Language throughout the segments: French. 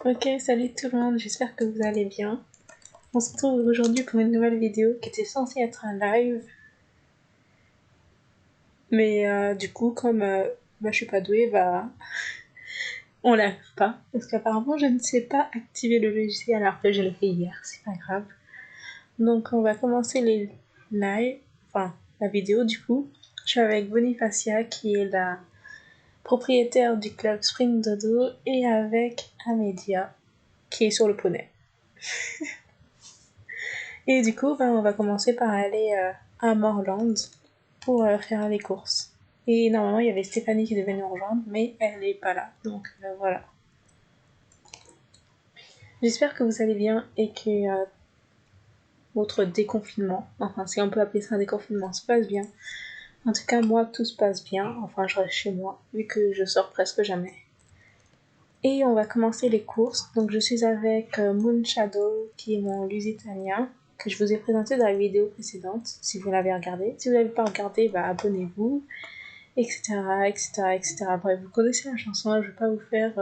Ok, salut tout le monde, j'espère que vous allez bien. On se retrouve aujourd'hui pour une nouvelle vidéo qui était censée être un live. Mais du coup, comme je suis pas douée, on l'a pas. Parce qu'apparemment, je ne sais pas activer le logiciel alors que je l'ai fait hier, c'est pas grave. Donc on va commencer les lives, enfin la vidéo du coup. Je suis avec Bonifacia qui est la propriétaire du club Spring Dodo et avec Amédia qui est sur le poney. Et du coup, on va commencer par aller à Morland pour faire les courses. Et normalement, il y avait Stéphanie qui devait nous rejoindre, mais elle n'est pas là. Donc voilà. J'espère que vous allez bien et que votre déconfinement, enfin si on peut appeler ça un déconfinement, se passe bien. En tout cas, moi, tout se passe bien. Enfin, je reste chez moi, vu que je sors presque jamais. Et on va commencer les courses. Donc je suis avec Moon Shadow, qui est mon Lusitanien, que je vous ai présenté dans la vidéo précédente, si vous l'avez regardé. Si vous n'avez pas regardé, abonnez-vous, etc., etc., etc. Bref, vous connaissez la chanson, je ne vais pas vous faire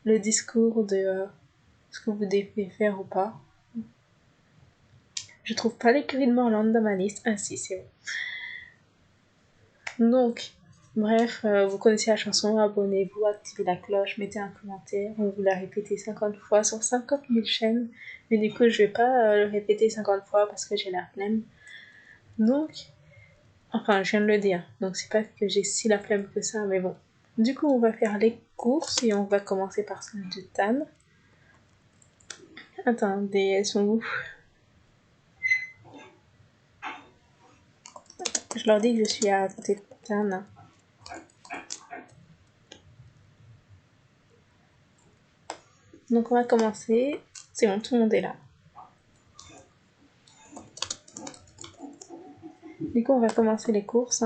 le discours de ce que vous devez faire ou pas. Je trouve pas l'écurie de Morland dans ma liste. Ah si, c'est bon. Donc, bref, vous connaissez la chanson, abonnez-vous, activez la cloche, mettez un commentaire, on vous l'a répété 50 fois sur 50 000 chaînes. Mais du coup, je vais pas le répéter 50 fois parce que j'ai la flemme. Donc, enfin, je viens de le dire, donc c'est pas que j'ai si la flemme que ça, mais bon. Du coup, on va faire les courses et on va commencer par celle de Tan. Attendez, elles sont où? Je leur dis que je suis à côté de Tan. Donc on va commencer. C'est bon, tout le monde est là. Du coup, on va commencer les courses.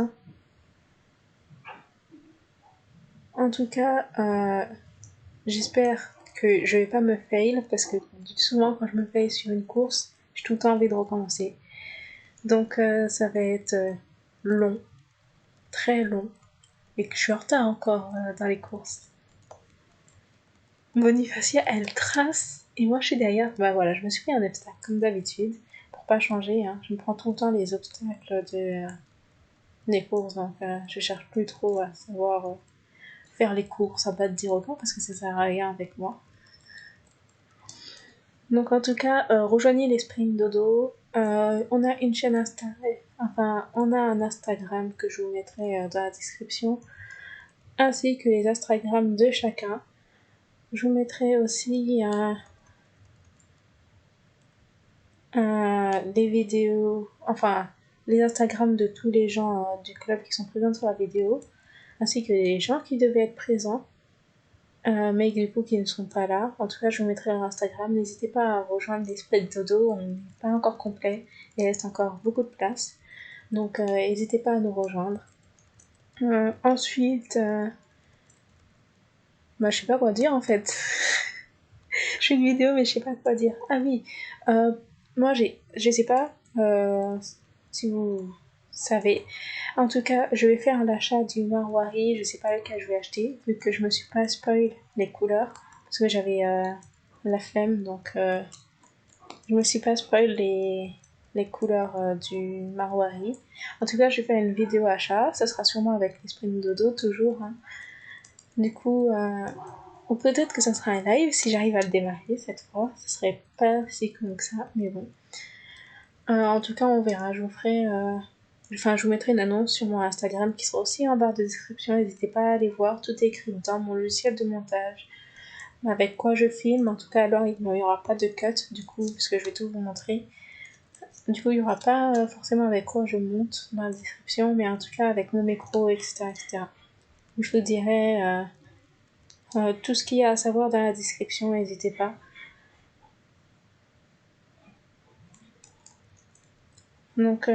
En tout cas, j'espère que je vais pas me fail parce que souvent quand je me fail sur une course, j'ai tout le temps envie de recommencer. Donc ça va être long, très long, et que je suis en retard encore dans les courses. Bonifacia, elle trace, et moi je suis derrière. Bah voilà, je me suis pris un obstacle comme d'habitude, pour pas changer. Je me prends tout le temps les obstacles des courses, donc je cherche plus trop à savoir faire les courses, à pas te dire autant parce que ça sert à rien avec moi. Donc en tout cas, rejoignez les Spring Dodo. On a une chaîne Instagram, enfin on a un Instagram que je vous mettrai dans la description, ainsi que les Instagrams de chacun. Je vous mettrai aussi les vidéos, enfin les Instagrams de tous les gens du club qui sont présents sur la vidéo, ainsi que les gens qui devaient être présents. Mais du coup qui ne sont pas là. En tout cas, je vous mettrai leur Instagram. N'hésitez pas à rejoindre les Split Dodo, on n'est pas encore complet, il reste encore beaucoup de place. Donc n'hésitez pas à nous rejoindre. Ensuite, je sais pas quoi dire en fait. Je fais une vidéo mais je sais pas quoi dire. Ah oui, moi je sais pas si vous savez. En tout cas, je vais faire l'achat du Marwari, je sais pas lequel je vais acheter, vu que je me suis pas spoil les couleurs, parce que j'avais la flemme, donc je me suis pas spoil les couleurs du Marwari. En tout cas, je vais faire une vidéo achat, ça sera sûrement avec les Spring Dodo, toujours. Du coup, ou peut-être que ça sera un live si j'arrive à le démarrer cette fois, ce serait pas si con que ça, mais bon. En tout cas, on verra, je vous mettrai une annonce sur mon Instagram qui sera aussi en barre de description, n'hésitez pas à aller voir, tout est écrit dans mon logiciel de montage, avec quoi je filme. En tout cas, alors il n'y aura pas de cut du coup, parce que je vais tout vous montrer. Du coup, il n'y aura pas forcément avec quoi je monte dans la description, mais en tout cas avec mon micro, etc. etc. Je vous dirai tout ce qu'il y a à savoir dans la description, n'hésitez pas. Donc,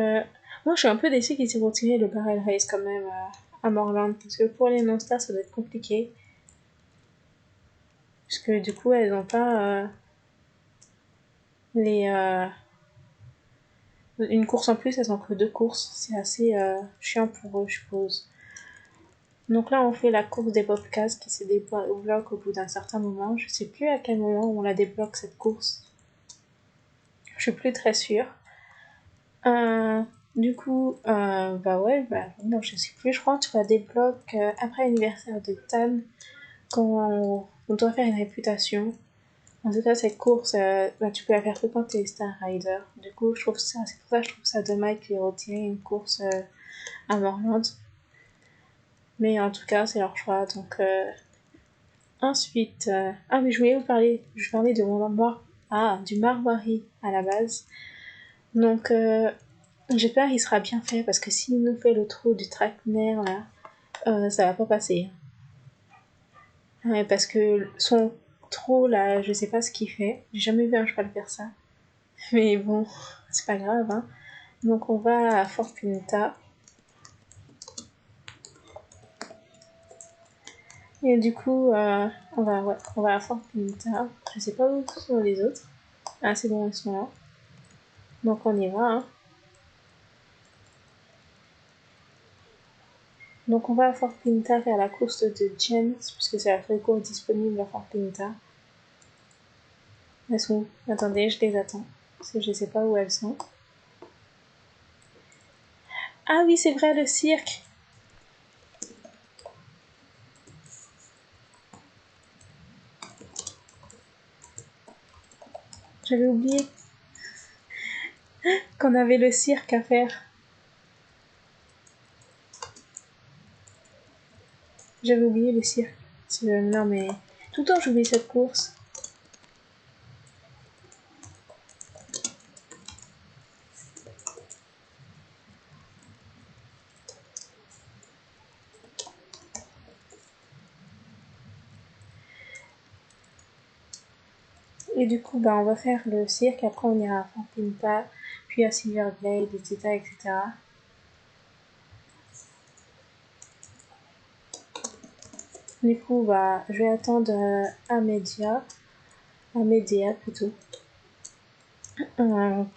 moi je suis un peu déçue qu'ils aient retiré le barrel race quand même à Morland, parce que pour les non-stars ça doit être compliqué. Parce que du coup elles n'ont pas les une course en plus, elles ont que deux courses, c'est assez chiant pour eux je suppose. Donc là, on fait la course des podcasts qui se débloque au bout d'un certain moment. Je sais plus à quel moment on la débloque cette course. Je suis plus très sûre. Du coup, non, je sais plus. Je crois que tu la débloques après l'anniversaire de Tan quand on doit faire une réputation. En tout cas, cette course, tu peux la faire que quand t'es Star Rider. Du coup, c'est pour ça que je trouve ça dommage qu'ils aient retiré une course à Morland. Mais en tout cas, c'est leur choix. Donc, ensuite, ah oui, je parlais de mon du Marwari à la base. Donc, j'espère qu'il sera bien fait parce que s'il nous fait le trou du Trackner là, ça va pas passer. Ouais, parce que son trou là, je sais pas ce qu'il fait. J'ai jamais vu un cheval faire ça. Mais bon, c'est pas grave, hein. Donc on va à Fort Pinta. Et du coup, on va à Fort Pinta. Je sais pas où sont les autres. Ah, c'est bon, ils sont là. Donc on y va, hein. Donc on va à Fort Pinta faire la course de James, puisque c'est la seule course disponible à Fort Pinta. Elles sont où? Attendez, je les attends. Parce que je sais pas où elles sont. Ah oui, c'est vrai, le cirque. J'avais oublié qu'on avait le cirque à faire. J'avais oublié le cirque. Non mais... Tout le temps j'oublie cette course. Et du coup, on va faire le cirque, après on ira à Fort Pinta, puis à Silverglade, etc., etc. Du coup, je vais attendre Amédéa plutôt,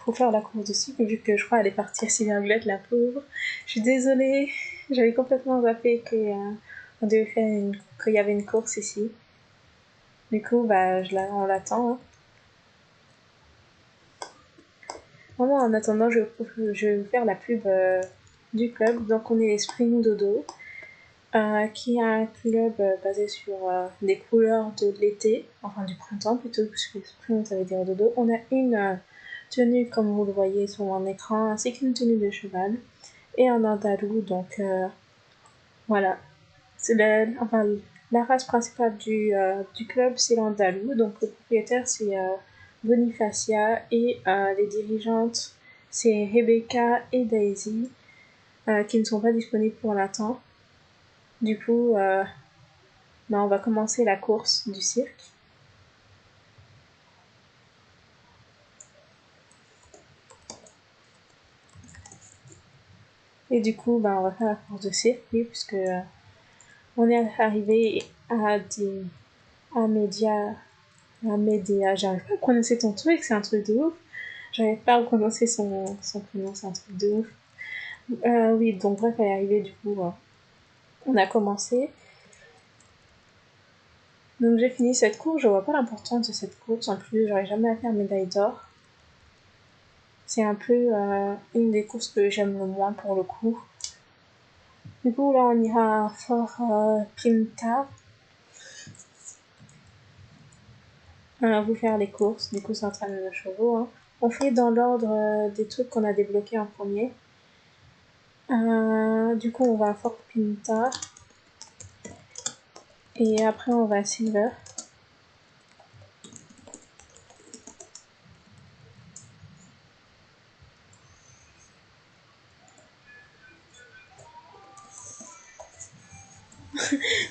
pour faire la course de cirque, vu que je crois elle est partie à Silverglade, la pauvre. Je suis désolée, j'avais complètement zappé qu'il y avait une course ici. Du coup, on l'attend, hein. Vraiment, en attendant, je vais vous faire la pub du club. Donc, on est les Spring Dodo, qui est un club basé sur des couleurs de l'été, enfin du printemps plutôt, puisque Spring ça veut dire dodo. On a une tenue, comme vous le voyez sur mon écran, ainsi qu'une tenue de cheval et un andalou. Donc, voilà. La race principale du club, c'est l'andalou. Donc, le propriétaire, c'est Bonifacia et les dirigeantes, c'est Rebecca et Daisy, qui ne sont pas disponibles pour l'instant. Du coup, on va commencer la course du cirque. Et du coup, on va faire la course de cirque, oui, puisque on est arrivé à Média. J'arrive pas à prononcer ton truc, c'est un truc de ouf. J'arrive pas à prononcer son prénom, c'est un truc de ouf. Oui, donc bref, elle est arrivée, du coup, on a commencé. Donc j'ai fini cette course, je vois pas l'importance de cette course, en plus j'aurais jamais à faire médaille d'or. C'est un peu une des courses que j'aime le moins pour le coup. Du coup là on ira à Fort Pinta. Vous faire les courses, du coup c'est entraînement de chevaux, hein. On fait dans l'ordre des trucs qu'on a débloqués en premier. Du coup on va à Fort Pinta. Et après on va à Silver.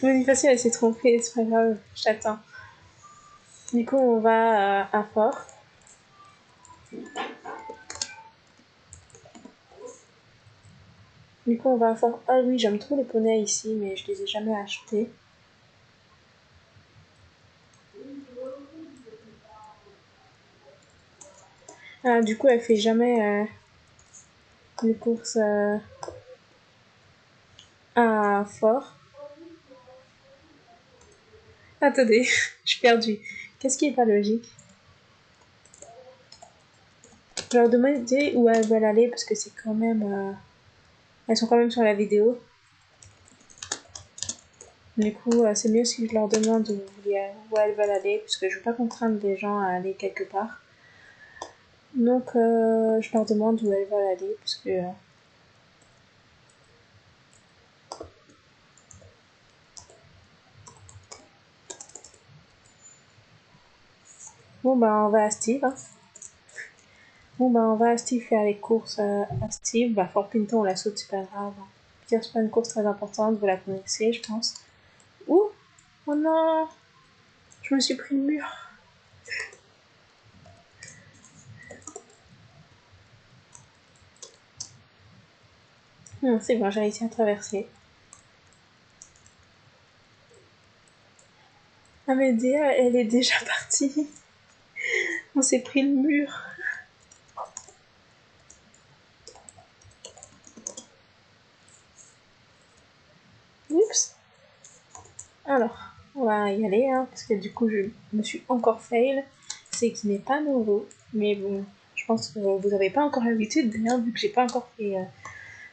Bonifacio elle s'est trompée, c'est pas grave, j'attends. Du coup on va à Fort. Du coup on va à Fort. Ah oui, j'aime trop les poneys ici, mais je les ai jamais achetés. Du coup elle fait jamais les courses à Fort. Attendez, je suis perdue. Qu'est-ce qui est pas logique? Je leur demander où elles veulent aller parce que c'est quand même... elles sont quand même sur la vidéo. Du coup, c'est mieux si je leur demande où elles veulent aller parce que je veux pas contraindre les gens à aller quelque part. Donc, je leur demande où elles veulent aller parce que... Bon, bah, on va à Steve. Hein. Bon, bah, on va à Steve faire les courses à Steve. Bah, Fort Pinton, on la saute, c'est pas grave. Pierre, c'est pas une course très importante, vous la connaissez, je pense. Ouh! Oh non! Je me suis pris le mur. Non, c'est bon, j'ai réussi à traverser. Ah, mais Déa, elle est déjà partie. On s'est pris le mur. Oups! Alors, on va y aller, hein, parce que du coup, je me suis encore fail. C'est qui n'est pas nouveau, mais bon, je pense que vous n'avez pas encore l'habitude, d'ailleurs, vu que j'ai pas encore fait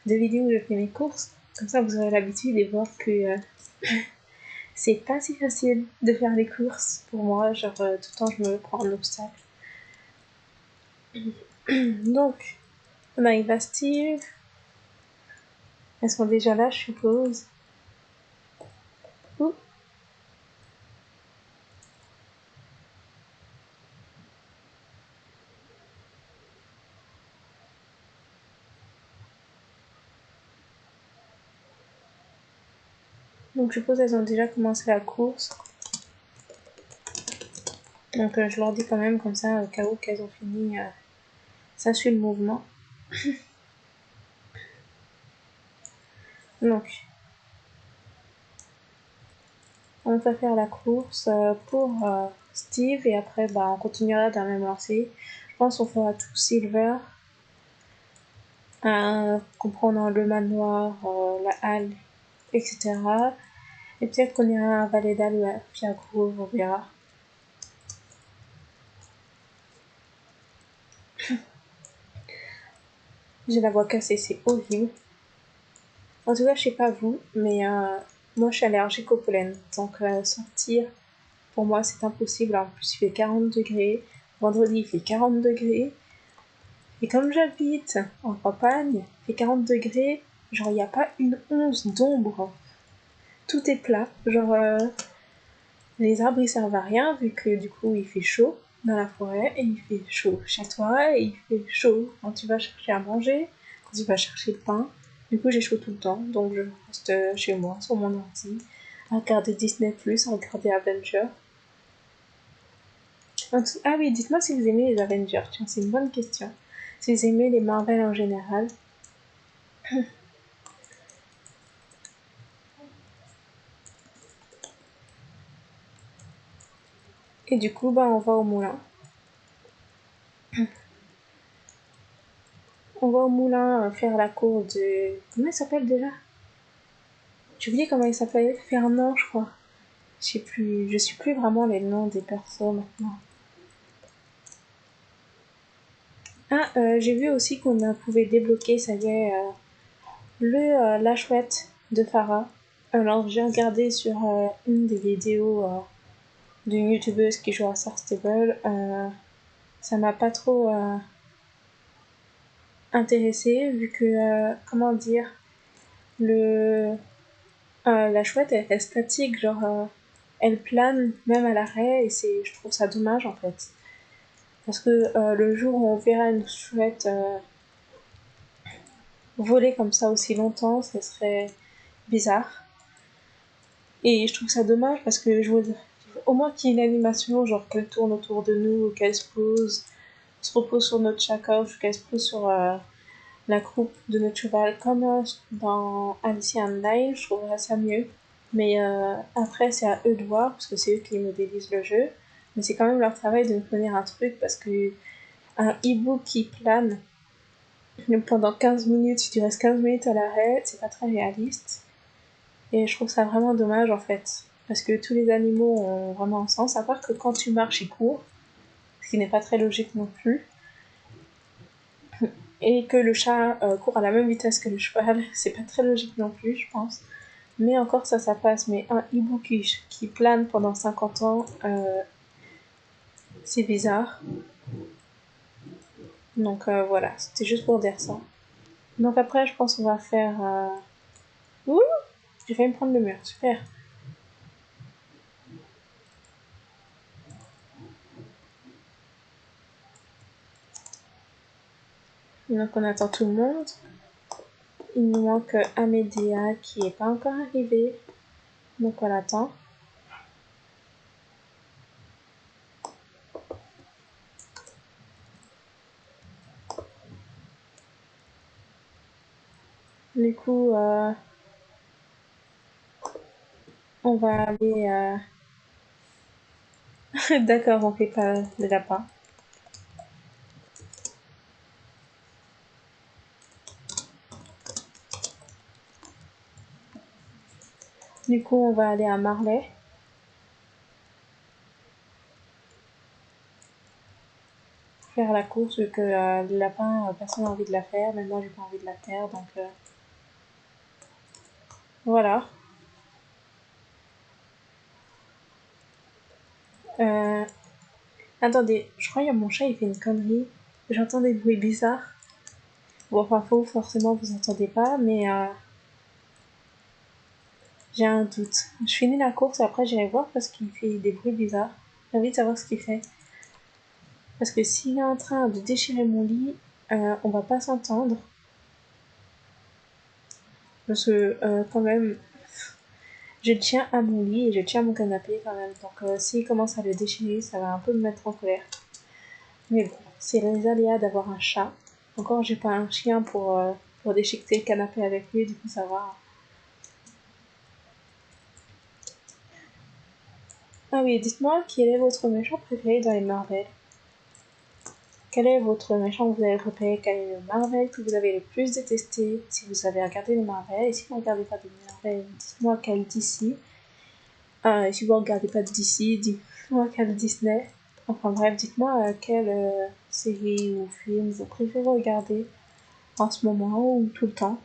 de vidéos où je fais mes courses. Comme ça, vous aurez l'habitude et voir que c'est pas si facile de faire les courses pour moi. Genre, tout le temps, je me prends un obstacle. Donc, on arrive à Steve. Elles sont déjà là, je suppose. Ouh. Donc, je suppose qu'elles ont déjà commencé la course. Donc, je leur dis quand même, comme ça, au cas où qu'elles ont fini, ça suit le mouvement. Donc, on va faire la course pour Steve et après, bah, on continuera dans la même lancée. Je pense qu'on fera tout Silver. Comprenant le manoir, la halle, etc. Et peut-être qu'on ira à Valedal ou à Fiagrove, on verra. J'ai la voix cassée, c'est horrible. En tout cas, je sais pas vous, mais moi je suis allergique au pollen. Donc sortir, pour moi c'est impossible. En plus, il fait 40 degrés. Vendredi, il fait 40 degrés. Et comme j'habite en campagne, il fait 40 degrés. Genre, il n'y a pas une once d'ombre. Tout est plat. Genre, les arbres ils servent à rien vu que du coup il fait chaud dans la forêt et il fait chaud chez toi et il fait chaud quand tu vas chercher à manger, quand tu vas chercher le pain. Du coup j'ai chaud tout le temps donc je reste chez moi sur mon ordi à regarder Disney+, à regarder Avengers. Ah oui, dites-moi si vous aimez les Avengers, tiens c'est une bonne question. Si vous aimez les Marvel en général. Et du coup bah on va au moulin. On va au moulin faire la cour de... Comment il s'appelle déjà? J'ai oublié comment il s'appelle. Fernand, je crois. Je sais plus vraiment les noms des persos maintenant. Ah, j'ai vu aussi qu'on pouvait débloquer, ça y est, la chouette de Farah. Alors j'ai regardé sur une des vidéos d'une youtubeuse qui joue à Star Stable. Ça m'a pas trop intéressée vu que, comment dire, le, la chouette elle reste statique, genre elle plane même à l'arrêt et je trouve ça dommage en fait. Parce que le jour où on verra une chouette voler comme ça aussi longtemps, ça serait bizarre. Et je trouve ça dommage parce que je veux au moins qu'il y ait une animation, genre qu'elle tourne autour de nous, qu'elle se pose, se repose sur notre chacof, qu'elle se pose sur la croupe de notre cheval, comme dans Alicia Online, je trouverais ça mieux. Mais après, c'est à eux de voir, parce que c'est eux qui modélisent le jeu. Mais c'est quand même leur travail de nous fournir un truc, parce que un hibou qui plane pendant 15 minutes, si tu restes 15 minutes à l'arrêt, c'est pas très réaliste. Et je trouve ça vraiment dommage en fait. parce que tous les animaux ont vraiment un sens, à part que quand tu marches, ils courent, ce qui n'est pas très logique non plus. Et que le chat court à la même vitesse que le cheval, c'est pas très logique non plus, je pense. Mais encore ça passe. Mais un hibou qui plane pendant 50 ans, c'est bizarre. Donc voilà, c'était juste pour dire ça. Donc après, je pense qu'on va faire... Ouh, j'ai failli me prendre le mur, super. Donc on attend tout le monde. Il nous manque Amédéa qui n'est pas encore arrivée. Donc on l'attend. Du coup, on va aller... D'accord, on fait pas de lapin. Du coup, on va aller à Marley. Faire la course, vu que le lapin, personne n'a envie de la faire. Même moi, j'ai pas envie de la faire. Donc voilà. Euh, Attendez, je crois qu'il y a mon chat, il fait une connerie. J'entends des bruits bizarres. Bon, enfin, faut forcément vous entendez pas, mais j'ai un doute. Je finis la course et après j'irai voir parce qu'il fait des bruits bizarres. J'ai envie de savoir ce qu'il fait. Parce que s'il est en train de déchirer mon lit, on va pas s'entendre. Parce que quand même, je tiens à mon lit et je tiens à mon canapé quand même. Donc s'il commence à le déchirer, ça va un peu me mettre en colère. Mais bon, c'est les aléas d'avoir un chat. Encore, j'ai pas un chien pour déchiqueter le canapé avec lui, du coup ça va. Ah oui, dites-moi, quel est votre méchant préféré dans les Marvel? Quel est votre méchant que vous avez préféré? Quel est le Marvel que vous avez le plus détesté? Si vous avez regardé les Marvel, et si vous ne regardez pas de Marvel, dites-moi quel DC. Ah, et si vous ne regardez pas de DC, dites-moi quel Disney. Enfin bref, dites-moi quelle série ou film vous préférez regarder en ce moment ou tout le temps.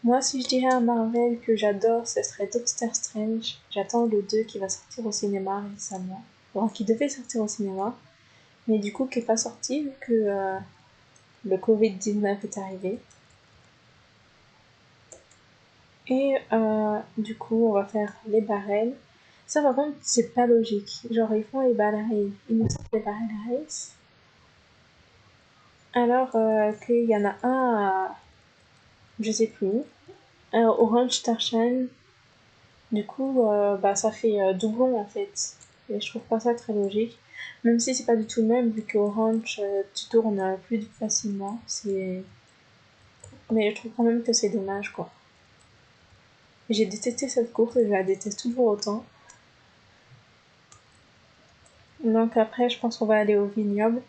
Moi, si je dirais un Marvel que j'adore, ce serait Doctor Strange. J'attends le 2 qui va sortir au cinéma récemment. Bon, qui devait sortir au cinéma, mais du coup qui n'est pas sorti vu que le Covid-19 est arrivé. Et du coup, on va faire les barèmes. Ça, par contre, c'est pas logique. Genre, ils font les barèmes, ils nous sortent les barèmes race. Alors qu'il y en a un à, je sais plus, Orange Starshan. Du coup, bah, ça fait doublon en fait. Et je trouve pas ça très logique. Même si c'est pas du tout le même, vu que Orange, tu tournes plus facilement. Mais je trouve quand même que c'est dommage, quoi. J'ai détesté cette course et je la déteste toujours autant. Donc après, je pense qu'on va aller au vignoble.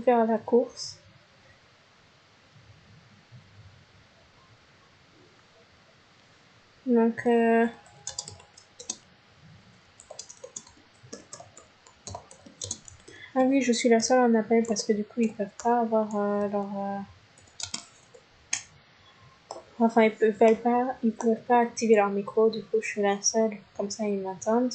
Faire la course. Donc, ah oui, je suis la seule en appel parce que du coup, ils peuvent pas avoir Enfin, ils peuvent pas activer leur micro, du coup, je suis la seule. Comme ça, ils m'entendent.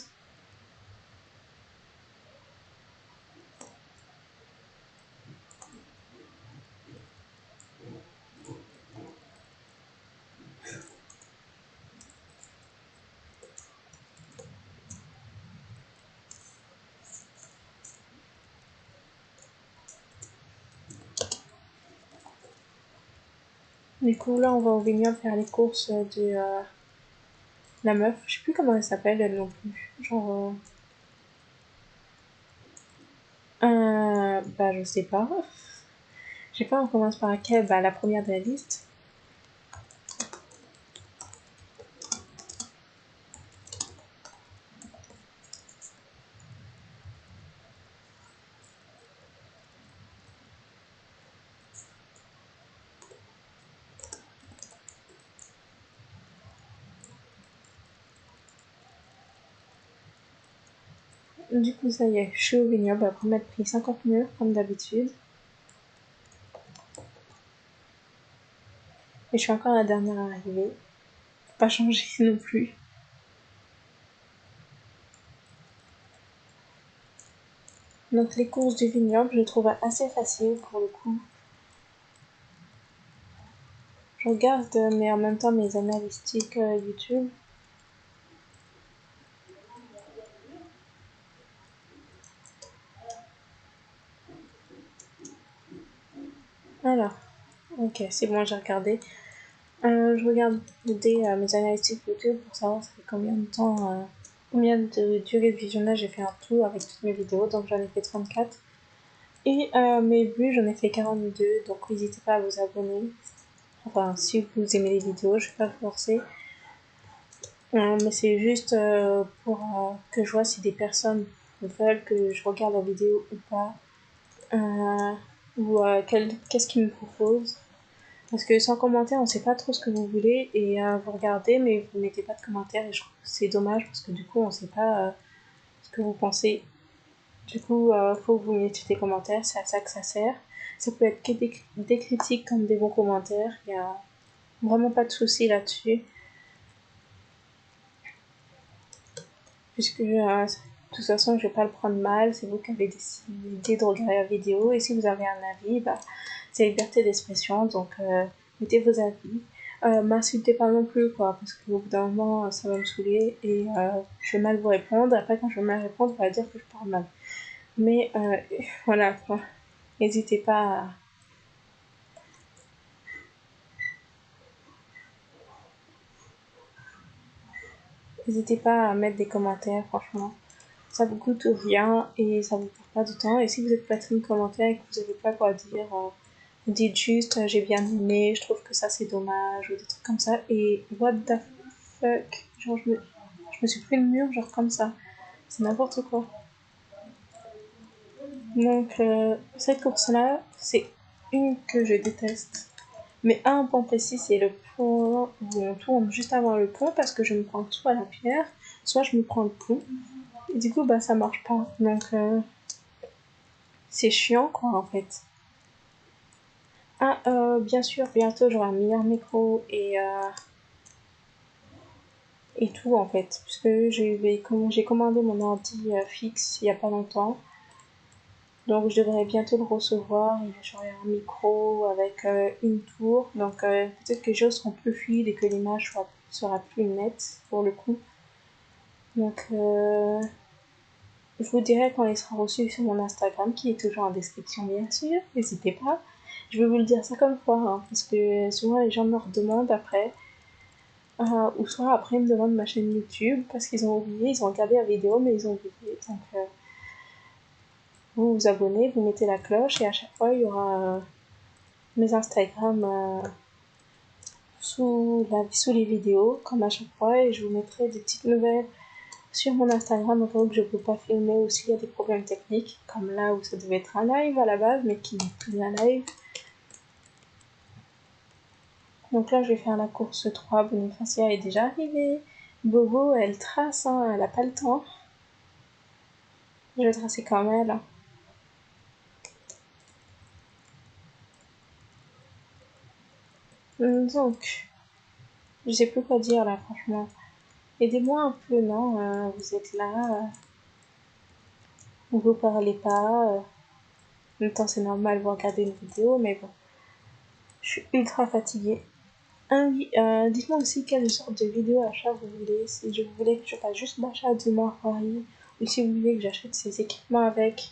Du coup, là, on va au vignoble faire les courses de la meuf. Je sais plus comment elle s'appelle, elle non plus. Genre, bah, je sais pas. Je sais pas, on commence par laquelle? Bah, la première de la liste. Du coup, ça y est, je suis au vignoble après m'être pris 50 murs comme d'habitude. Et je suis encore la dernière arrivée. Faut pas changer non plus. Donc les courses du vignoble, je les trouve assez faciles pour le coup. Je regarde, mais en même temps mes analytiques YouTube. Alors, ok, c'est bon, j'ai regardé. Je regarde mes analytiques YouTube pour savoir ça fait combien de temps, combien de durée de visionnage j'ai fait un tout avec toutes mes vidéos. Donc j'en ai fait 34. Et mes vues, j'en ai fait 42. Donc n'hésitez pas à vous abonner. Enfin, si vous aimez les vidéos, je ne vais pas vous forcer. Mais c'est juste pour que je vois si des personnes veulent que je regarde la vidéo ou pas. Ou qu'est-ce qu'ils me proposent. Parce que sans commentaire, on sait pas trop ce que vous voulez et vous regardez, mais vous mettez pas de commentaires et je trouve que c'est dommage parce que du coup, on sait pas ce que vous pensez. Du coup, faut que vous mettiez des commentaires, c'est à ça que ça sert. Ça peut être que des critiques comme des bons commentaires, il y a vraiment pas de souci là-dessus. Puisque de toute façon, je vais pas le prendre mal, c'est vous qui avez décidé de regarder la vidéo et si vous avez un avis, bah, c'est liberté d'expression, donc mettez vos avis. M'insultez pas non plus, quoi, parce qu'au bout d'un moment, ça va me saouler et je vais mal vous répondre. Après, quand je vais mal répondre, on va dire que je parle mal. Mais voilà, quoi. N'hésitez pas à... N'hésitez pas à mettre des commentaires, franchement. Ça vous coûte rien et ça vous prend pas du temps. Et si vous êtes pas très de commentaires et que vous n'avez pas quoi dire, vous dites juste j'ai bien aimé, je trouve que ça c'est dommage ou des trucs comme ça. Et what the fuck, genre je me suis pris le mur genre comme ça. C'est n'importe quoi. Donc cette course-là, c'est une que je déteste. Mais à un point précis, c'est le point où on tourne juste avant le pont parce que je me prends soit la pierre, soit je me prends le pont. Et du coup, bah ça marche pas. Donc c'est chiant quoi en fait. Ah, bien sûr, bientôt j'aurai un meilleur micro et tout en fait, puisque j'ai commandé mon ordi fixe il y a pas longtemps, donc je devrais bientôt le recevoir et j'aurai un micro avec une tour, donc peut-être que les choses seront plus fluides et que l'image sera plus nette pour le coup. Donc je vous dirai quand il sera reçu sur mon Instagram, qui est toujours en description bien sûr, n'hésitez pas. Je vais vous le dire ça comme fois, hein, parce que souvent les gens me redemandent après. Ou soit après ils me demandent ma chaîne YouTube parce qu'ils ont oublié, ils ont regardé la vidéo mais ils ont oublié. Donc vous vous abonnez, vous mettez la cloche et à chaque fois il y aura mes Instagram sous les vidéos comme à chaque fois et je vous mettrai des petites nouvelles sur mon Instagram au cas où que je ne peux pas filmer ou s'il y a des problèmes techniques comme là où ça devait être un live à la base mais qui n'est plus un live. Donc là je vais faire la course 3, Bonifacia est déjà arrivée. Bobo elle trace, hein, elle a pas le temps. Je vais tracer comme elle. Donc, je sais plus quoi dire là, franchement. Aidez-moi un peu, non? Vous êtes là, vous parlez pas. En même temps, c'est normal, vous regardez une vidéo, mais bon. Je suis ultra fatiguée. Ah oui, dites-moi aussi quelle sorte de vidéo achat vous voulez. Si je voulais que je fasse juste l'achat de mon Paris, ou si vous voulez que j'achète ces équipements avec.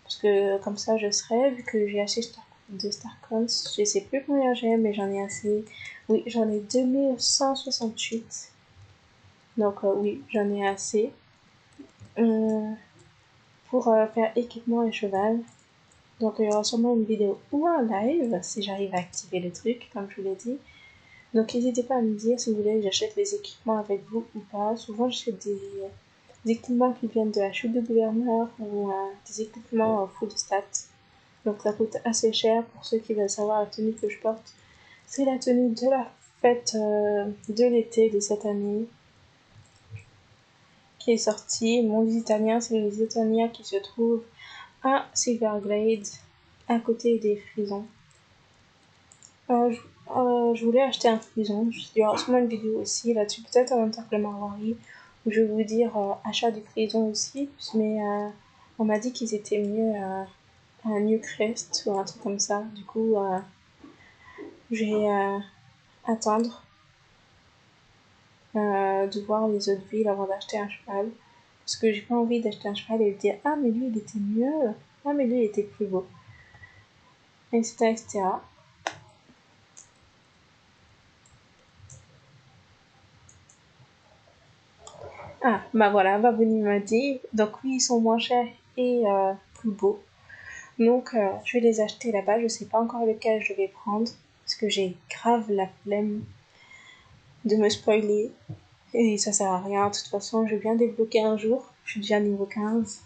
Parce que comme ça, je serai, vu que j'ai acheté de Starcons, je sais plus combien j'ai, mais j'en ai assez. Oui, j'en ai 2168. Donc oui, j'en ai assez pour faire équipement et cheval. Donc il y aura sûrement une vidéo ou un live si j'arrive à activer le truc, comme je vous l'ai dit. Donc n'hésitez pas à me dire si vous voulez que j'achète les équipements avec vous ou pas. Souvent j'achète des équipements qui viennent de la chute de gouverneur ou des équipements full stat. Donc ça coûte assez cher pour ceux qui veulent savoir la tenue que je porte. C'est la tenue de la fête de l'été de cette année, qui est sorti. Monde italien, c'est les Italiens qui se trouvent à Silverglade, à côté des frisons. Je voulais acheter un frison. Il y aura sûrement une vidéo aussi là-dessus, peut-être en même temps que le Marwari, où je vais vous dire achat du frison aussi. Mais on m'a dit qu'ils étaient mieux à Newcrest ou un truc comme ça. Du coup, je vais attendre de voir les autres villes avant d'acheter un cheval. Parce que j'ai pas envie d'acheter un cheval et de dire ah, mais lui il était mieux, ah, mais lui il était plus beau, etc. etc. Ah, bah voilà, Babouni m'a dit. Donc oui, ils sont moins chers et plus beaux. Donc je vais les acheter là-bas. Je sais pas encore lequel je vais prendre. Parce que j'ai grave la flemme de me spoiler. Et ça sert à rien. De toute façon, je vais bien débloquer un jour. Je suis déjà niveau 15.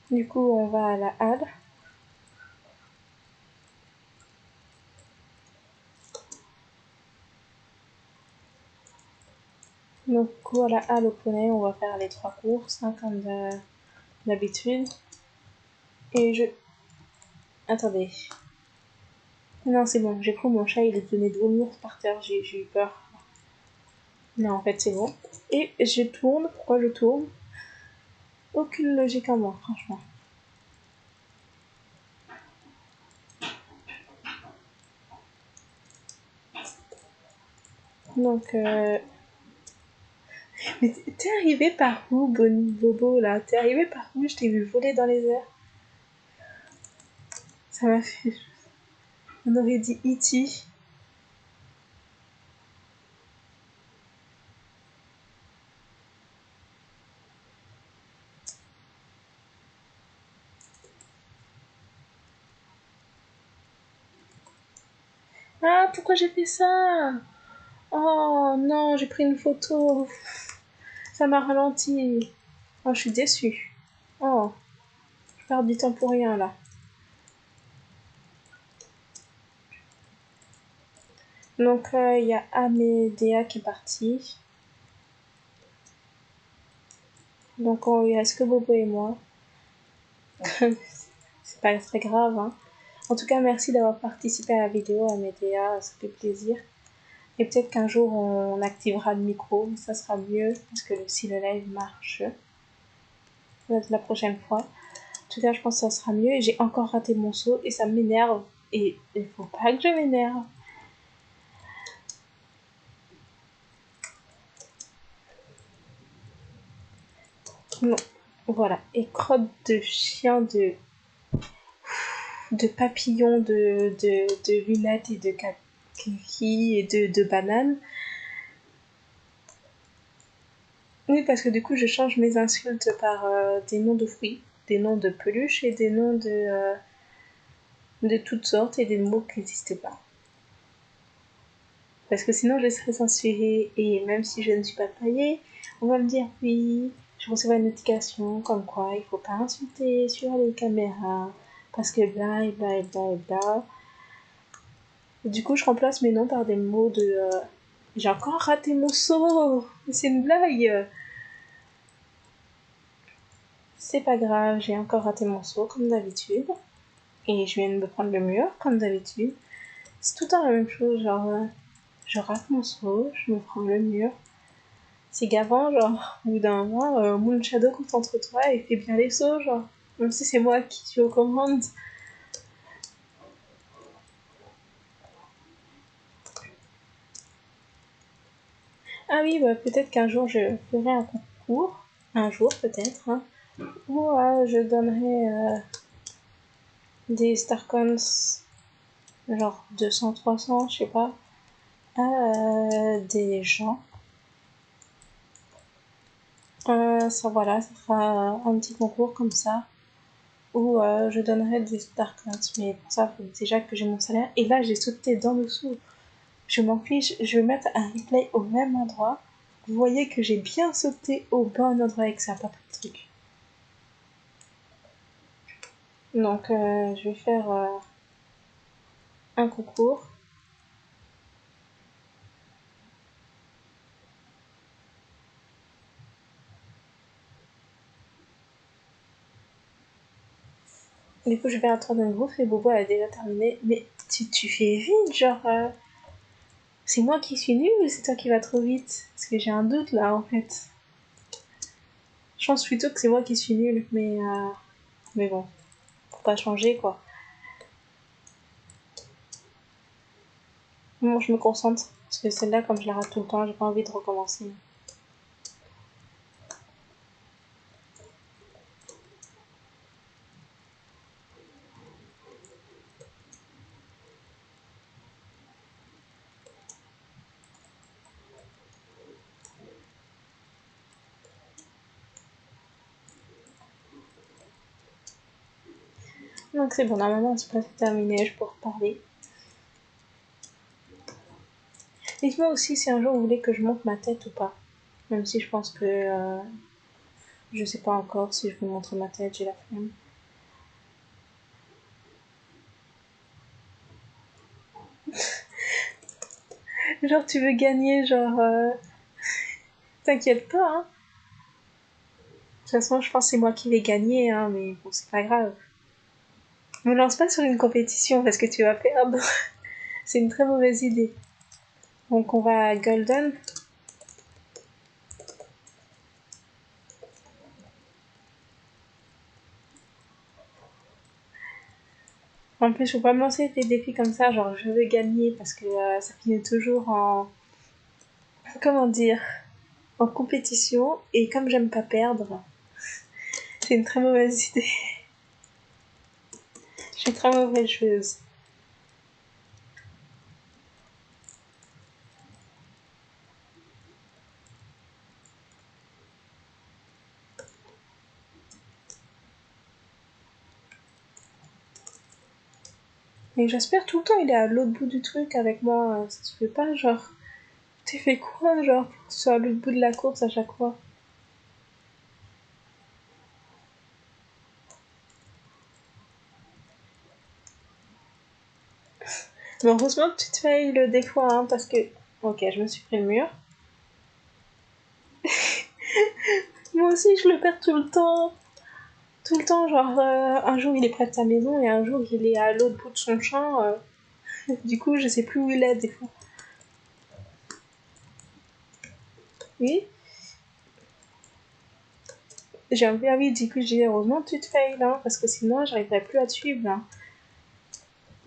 Du coup, on va à la halle. Donc, du coup, à la halle au poney, on va faire les 3 courses, hein, comme d'habitude. Et je... Attendez. Non, c'est bon, j'ai cru mon chat, il venait de vomir par terre, j'ai eu peur. Non, en fait, c'est bon. Et je tourne. Pourquoi je tourne? Aucune logique en moi, franchement. Donc, mais t'es arrivé par où, Bobo, là? T'es arrivé par où? Je t'ai vu voler dans les airs. Ça m'a fait... On aurait dit E.T. Ah, pourquoi j'ai fait ça? Oh, non, j'ai pris une photo. Ça m'a ralenti. Oh, je suis déçue. Oh, je perds du temps pour rien, là. Donc, il y a Amédéa qui est partie. Donc, il reste que Bobo et moi. C'est pas très grave, hein. En tout cas, merci d'avoir participé à la vidéo, Amédéa, ça fait plaisir. Et peut-être qu'un jour, on activera le micro, ça sera mieux, parce que si le live marche, la prochaine fois. En tout cas, je pense que ça sera mieux. Et j'ai encore raté mon saut, et ça m'énerve. Et il faut pas que je m'énerve. Non. Voilà. Et crotte de chien, de papillons, de lunettes et de kaki et de bananes. Oui, parce que du coup, je change mes insultes par des noms de fruits, des noms de peluches et des noms de toutes sortes et des mots qui n'existaient pas. Parce que sinon, je serais censurée et même si je ne suis pas payée, on va me dire oui, je recevrai une notification comme quoi il faut pas insulter sur les caméras parce que bla et bla et bla et bla. Et du coup, je remplace mes noms par des mots de j'ai encore raté mon saut, c'est une blague. C'est pas grave, j'ai encore raté mon saut comme d'habitude. Et je viens de me prendre le mur comme d'habitude. C'est tout le temps la même chose, genre je rate mon saut, je me prends le mur. C'est gavant, genre, au bout d'un moment, Moon Shadow concentre-toi et fais bien les sauts, genre. Même si c'est moi qui suis aux commandes. Ah oui, bah, peut-être qu'un jour je ferai un concours. Un jour peut-être, hein. Où je donnerai des Starcons, genre 200, 300, je sais pas, à des gens. Ça voilà, ça sera un petit concours comme ça où je donnerai des Starcons. Mais pour ça, il faut déjà que j'ai mon salaire. Et là, j'ai sauté dans dessous. Je m'en fiche, je vais mettre un replay au même endroit. Vous voyez que j'ai bien sauté au bon endroit et que ça n'a pas pris de truc. Donc, je vais faire un concours. Du coup, je vais à 3 groupe et Bobo a déjà terminé. Mais tu fais vite, genre. C'est moi qui suis nulle ou c'est toi qui vas trop vite? Parce que j'ai un doute là en fait. Je pense plutôt que c'est moi qui suis nulle, mais bon, faut pas changer quoi. Bon, je me concentre. Parce que celle-là, comme je la rate tout le temps, j'ai pas envie de recommencer. Donc c'est bon, normalement c'est presque terminé, je peux reparler. Dites-moi aussi si un jour vous voulez que je monte ma tête ou pas. Même si je pense que je sais pas encore si je vous montre ma tête, j'ai la flemme. Genre tu veux gagner, genre t'inquiète pas, hein. De toute façon, je pense que c'est moi qui vais gagner, hein, mais bon, c'est pas grave. Me lance pas sur une compétition parce que tu vas perdre. C'est une très mauvaise idée. Donc on va à Golden. En plus, faut pas me lancer des défis comme ça, genre je veux gagner parce que ça finit toujours en, comment dire, en compétition. Et comme j'aime pas perdre, c'est une très mauvaise idée. Je suis très mauvaise joueuse. Et j'espère tout le temps il est à l'autre bout du truc avec moi. Ça se fait pas, genre. Tu fais quoi, genre, pour que tu sois à l'autre bout de la course à chaque fois? Mais heureusement que tu te failles des fois, hein, parce que. Ok, je me suis pris le mur. Moi aussi, je le perds tout le temps. Tout le temps, genre, un jour il est près de sa maison et un jour il est à l'autre bout de son champ. Du coup, je sais plus où il est des fois. Oui, j'ai un peu envie, du coup, j'ai heureusement tu te failles là, parce que sinon j'arriverais plus à te suivre là.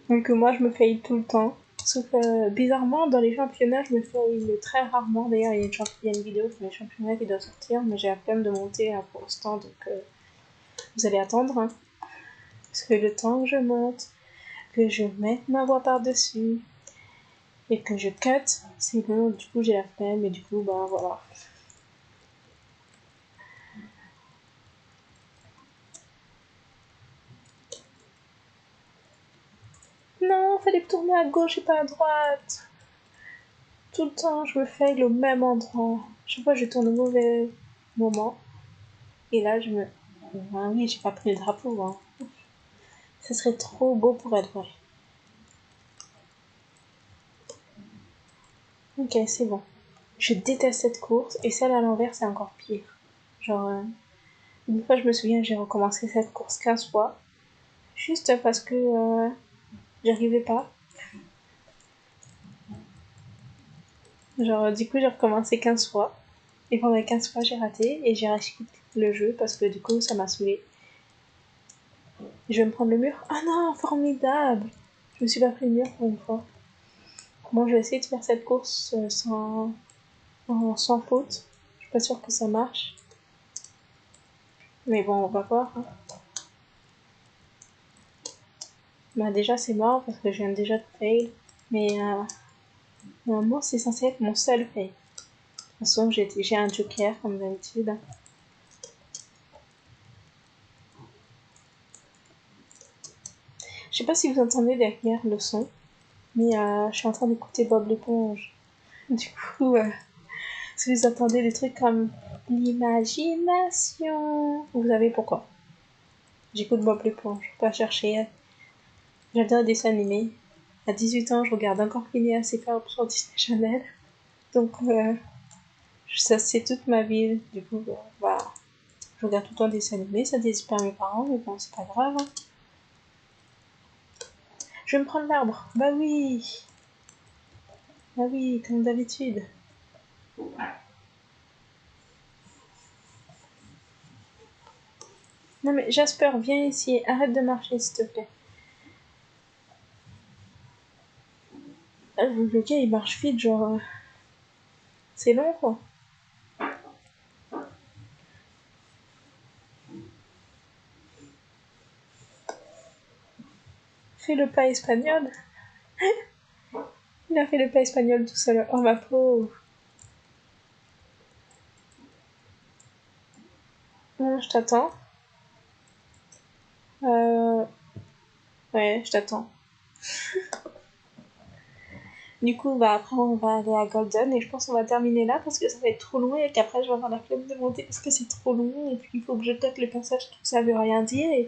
Donc moi je me faille tout le temps. Sauf bizarrement, dans les championnats, je me faille très rarement. D'ailleurs, il y a une vidéo sur les championnats qui doit sortir, mais j'ai la flemme de monter hein, pour l'instant, donc vous allez attendre. Hein. Parce que le temps que je monte, que je mette ma voix par-dessus, et que je cut, c'est bon, du coup j'ai la flemme, et du coup, bah voilà. Non, fallait tourner à gauche et pas à droite. Tout le temps, je me fail au même endroit. Chaque fois, je tourne au mauvais moment. Et là, je me. Ah oui, j'ai pas pris le drapeau. Hein. Ça serait trop beau pour être vrai. Ok, c'est bon. Je déteste cette course. Et celle à l'envers, c'est encore pire. Genre, une fois, je me souviens, j'ai recommencé cette course 15 fois. Juste parce que j'arrivais pas. Genre, du coup, j'ai recommencé 15 fois. Et pendant les 15 fois, j'ai raté. Et j'ai racheté le jeu parce que du coup, ça m'a saoulé. Je vais me prendre le mur. Ah non, formidable! Je me suis pas pris le mur pour une fois. Bon, je vais essayer de faire cette course sans faute. Je suis pas sûre que ça marche. Mais bon, on va voir. Hein. Bah, déjà, c'est mort parce que je viens déjà de fail. Mais normalement, c'est censé être mon seul fail. De toute façon, j'ai un joker comme d'habitude. Je sais pas si vous entendez derrière le son, mais je suis en train d'écouter Bob l'éponge. Du coup, si vous entendez des trucs comme l'imagination, vous savez pourquoi. J'écoute Bob l'éponge, je vais pas chercher. J'adore les dessins animés. À 18 ans, je regarde encore Phineas et Ferb sur Disney Channel. Donc, ça c'est toute ma vie. Du coup, voilà. Je regarde tout le temps des dessins animés, ça déçoit pas mes parents, mais bon, c'est pas grave. Hein. Je vais me prendre l'arbre. Bah oui. Bah oui, comme d'habitude. Non mais Jasper, viens ici. Arrête de marcher, s'il te plaît. Le gars, il marche vite, genre... C'est long, quoi. Fais le pas espagnol. Il a fait le pas espagnol tout seul. Oh, ma pauvre. Bon, je t'attends. Ouais, je t'attends. Du coup, bah après, on va aller à Golden et je pense qu'on va terminer là parce que ça va être trop long et qu'après, je vais avoir la flemme de monter parce que c'est trop long et puis il faut que je cote les passages qui ça veut rien dire et...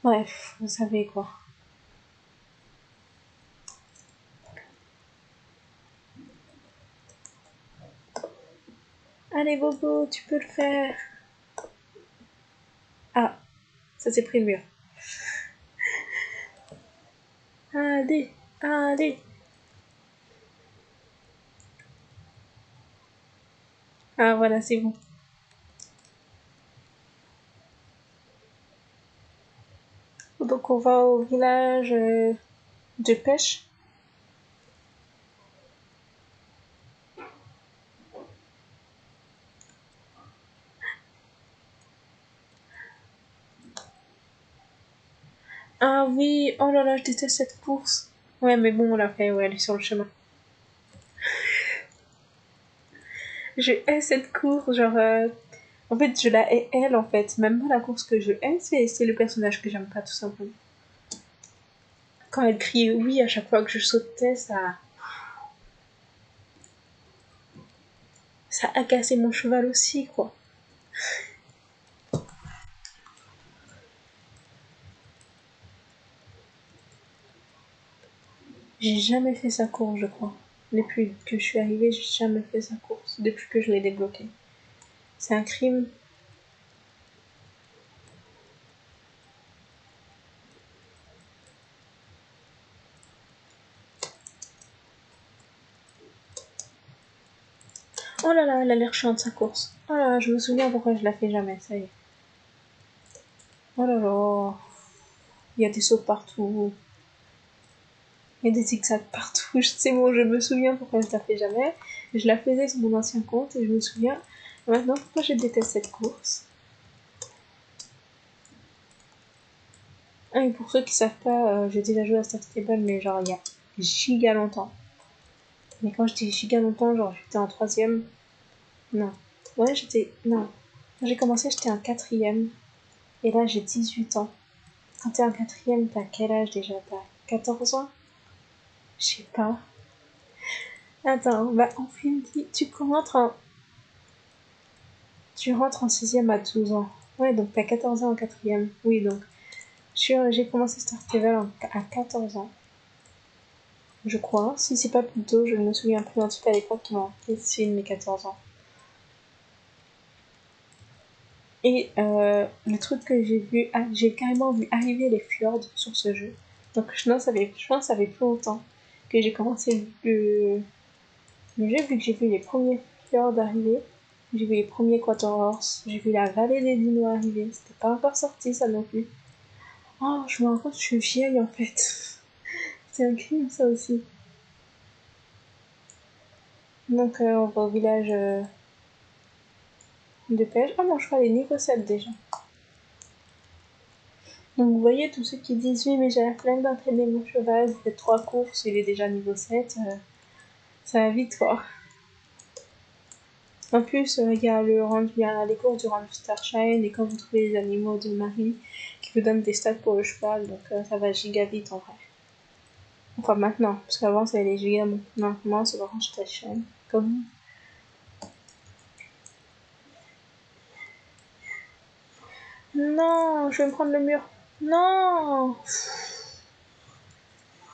Bref, vous savez quoi. Allez, Bobo, tu peux le faire. Ah, ça s'est pris le mur. Allez, allez. Ah, voilà, c'est bon. Donc, on va au village de pêche. Ah oui, oh là là, je déteste cette course. Ouais, mais bon, on l'a fait, ouais, elle est sur le chemin. Je hais cette course, genre... En fait, je la hais elle, en fait. Même pas la course que je hais, c'est le personnage que j'aime pas, tout simplement. Quand elle criait oui à chaque fois que je sautais, ça agaçait mon cheval aussi, quoi. J'ai jamais fait sa course, je crois. Depuis que je suis arrivée, j'ai jamais fait sa course. Depuis que je l'ai débloquée. C'est un crime. Oh là là, elle a l'air chiante sa course. Oh là là, je me souviens pourquoi je la fais jamais, ça y est. Oh là là. Il y a des sauts partout. Il y a des zigzags partout. C'est bon, je me souviens pourquoi je la fais jamais. Je la faisais sur mon ancien compte et je me souviens maintenant pourquoi je déteste cette course. Ah, et pour ceux qui savent pas, j'ai déjà joué à Star Stable, mais genre il y a giga longtemps. Mais quand je dis giga longtemps, genre j'étais en troisième. Non. Ouais, j'étais. Non. Quand j'ai commencé, j'étais en quatrième. Et là, j'ai 18 ans. Quand t'es en quatrième, t'as quel âge déjà? T'as 14 ans? Je sais pas. Attends, bah en film, tu rentres en sixième à 12 ans. Ouais, donc t'as 14 ans en quatrième. Oui, donc j'ai commencé Star Stable à 14 ans. Je crois. Si c'est pas plus tôt, je ne me souviens plus. En tout cas, à l'époque, ils m'ont fait ce film mes 14 ans. Et le truc que j'ai vu, j'ai carrément vu arriver les fjords sur ce jeu. Donc je pense que ça fait plus longtemps que j'ai commencé le jeu, vu que j'ai vu les premiers fjords arriver. J'ai vu les premiers Quaterhors, j'ai vu la vallée des dinos arriver. C'était pas encore sorti ça non plus. Oh, je me rends compte que je suis vieille en fait. C'est un crime ça aussi. Donc on va au village de pêche. Ah, mon cheval est niveau 7 déjà. Donc vous voyez, tous ceux qui disent oui, mais j'ai la flemme d'entraîner mon cheval, j'ai fait 3 courses, il est déjà niveau 7, ça va vite quoi. En plus, il y a les courses du Range Starshine, et quand vous trouvez les animaux de Marie, qui vous donnent des stats pour le cheval, donc ça va giga vite en vrai. Enfin maintenant, parce qu'avant ça allait giga maintenant c'est le Range Starshine. Comme... Non, je vais me prendre le mur. Non.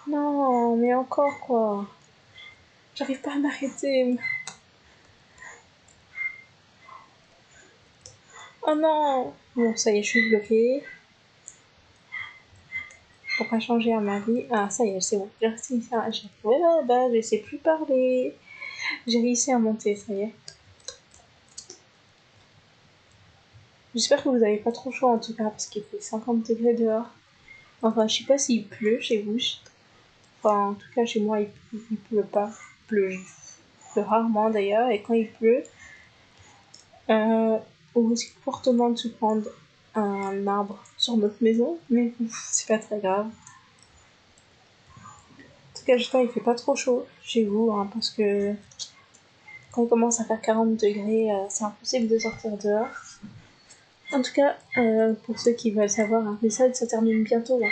Non, mais encore quoi. J'arrive pas à m'arrêter. Oh non. Bon, ça y est, je suis bloquée. Pour pas changer à ma vie. Ah, ça y est, c'est bon. J'ai réussi à... Voilà, bah, je sais plus parler. J'ai réussi à monter, ça y est. J'espère que vous avez pas trop chaud en tout cas, parce qu'il fait 50 degrés dehors. Enfin, je sais pas s'il pleut chez vous. Enfin, en tout cas, chez moi, il pleut pas. Il pleut rarement d'ailleurs, et quand il pleut, on risque fortement de se prendre un arbre sur notre maison, mais c'est pas très grave. En tout cas, j'espère qu'il fait pas trop chaud chez vous, hein, parce que quand il commence à faire 40 degrés, c'est impossible de sortir dehors. En tout cas, pour ceux qui veulent savoir, hein, les soldes ça termine bientôt là.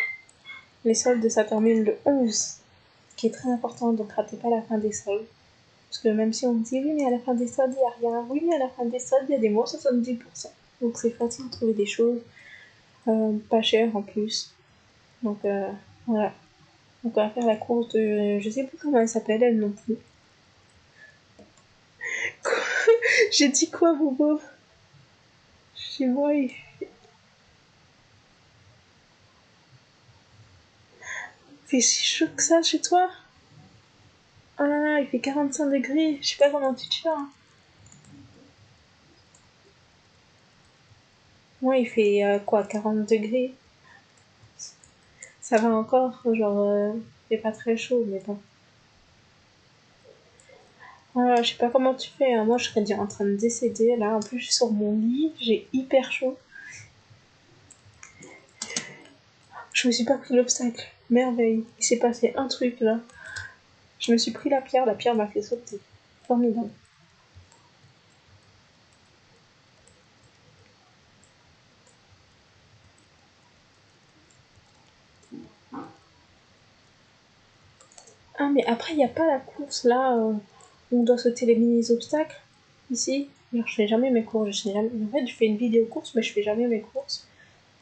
Les soldes ça termine le 11, ce qui est très important, donc ratez pas la fin des soldes. Parce que même si on me dit oui, mais à la fin des soldes, il n'y a rien, oui, mais à la fin des soldes, il y a des moins 70%. Donc c'est facile de trouver des choses pas chères en plus. Donc voilà. Donc on va faire la course de. Je sais plus comment elle s'appelle, elle non plus. J'ai dit quoi, Bobo? Chez moi, il fait si chaud que ça chez toi? Ah, il fait 45 degrés. Je sais pas comment tu te fais. Hein. Moi, il fait quoi, 40 degrés? Ça va encore, genre, il fait pas très chaud, mais bon. Voilà, je sais pas comment tu fais, hein. Moi je serais déjà en train de décéder là. En plus, je suis sur mon lit, j'ai hyper chaud. Je me suis pas pris l'obstacle. Merveille. Il s'est passé un truc là. Je me suis pris la pierre m'a fait sauter. Formidable. Ah, mais après, il n'y a pas la course là où on doit sauter les mini-obstacles ici. Alors, je fais jamais mes courses. Je fais jamais... En fait, je fais une vidéo course, mais je fais jamais mes courses.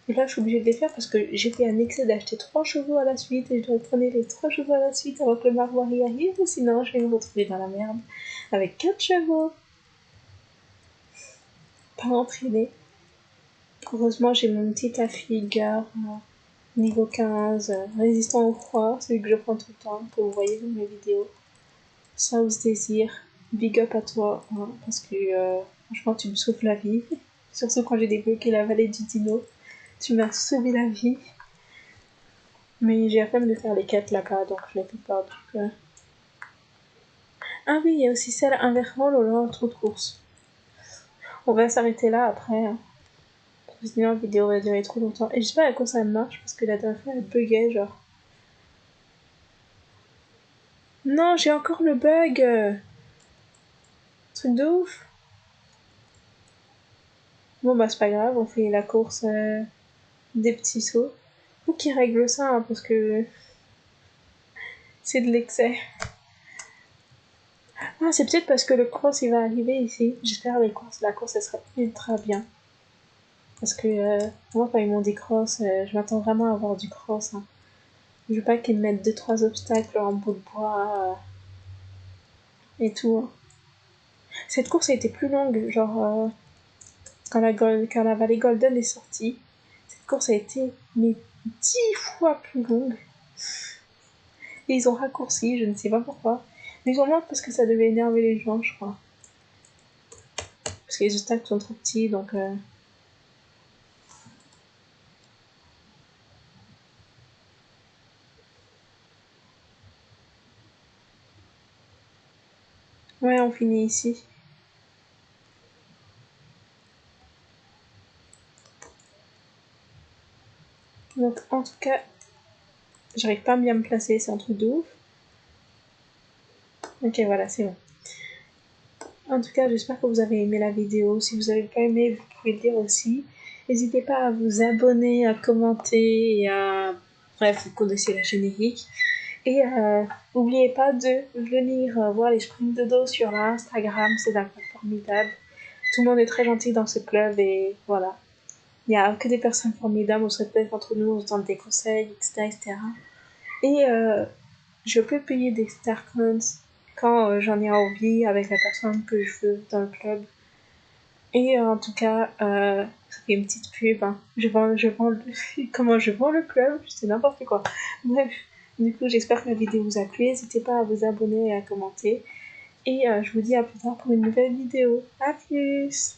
Et là, je suis obligée de les faire parce que j'ai fait un excès d'acheter 3 chevaux à la suite et je dois prendre les 3 chevaux à la suite avant que le maroilles y arrive, ou sinon je vais me retrouver dans la merde avec 4 chevaux. Pas entraîné. Heureusement, j'ai mon petit affilieur niveau 15, résistant au froid, celui que je prends tout le temps, que vous voyez dans mes vidéos. South Désir, big up à toi, hein, parce que franchement, tu me sauves la vie. Surtout quand j'ai débloqué la vallée du dino. Tu m'as sauvé la vie. Mais j'ai la flemme de faire les quêtes là-bas, donc je n'ai plus peur. Ah oui, il y a aussi celle inversement, oh là là, trop de courses. On va s'arrêter là après. Hein. Sinon la vidéo va durer trop longtemps. Et je sais pas à quoi ça marche parce que la dernière fois elle buguait genre. Non, j'ai encore le bug. Truc de ouf. Bon bah c'est pas grave, on fait la course des petits sauts. Faut qu'ils règlent ça hein, parce que c'est de l'excès. Ah c'est peut-être parce que le cross il va arriver ici. J'espère la course elle sera ultra bien. Parce que moi quand ils m'ont dit cross, je m'attends vraiment à avoir du cross. Hein. Je veux pas qu'ils me mettent 2-3 obstacles en bout de bois et tout. Hein. Cette course a été plus longue, genre quand la Valley Golden est sortie, cette course a été mais 10 fois plus longue. Et ils ont raccourci, je ne sais pas pourquoi. Mais sûrement parce que ça devait énerver les gens, je crois. Parce que les obstacles sont trop petits, donc... Ouais, on finit ici. Donc en tout cas, j'arrive pas à bien me placer, c'est un truc de ouf. Ok, voilà, c'est bon. En tout cas, j'espère que vous avez aimé la vidéo. Si vous avez pas aimé, vous pouvez le dire aussi. N'hésitez pas à vous abonner, à commenter et à... Bref, vous connaissez la générique. Et n'oubliez pas de venir voir les sprints de dos sur Instagram, c'est un club formidable. Tout le monde est très gentil dans ce club et voilà. Il n'y a que des personnes formidables, on se répète entre nous, on se donne des conseils, etc. etc. Et je peux payer des star coins quand j'en ai envie avec la personne que je veux dans le club. Et en tout cas, ça fait une petite pub. Hein. Comment je vends le club, c'est n'importe quoi. Bref, du coup, j'espère que la vidéo vous a plu. N'hésitez pas à vous abonner et à commenter. Et je vous dis à plus tard pour une nouvelle vidéo. À plus!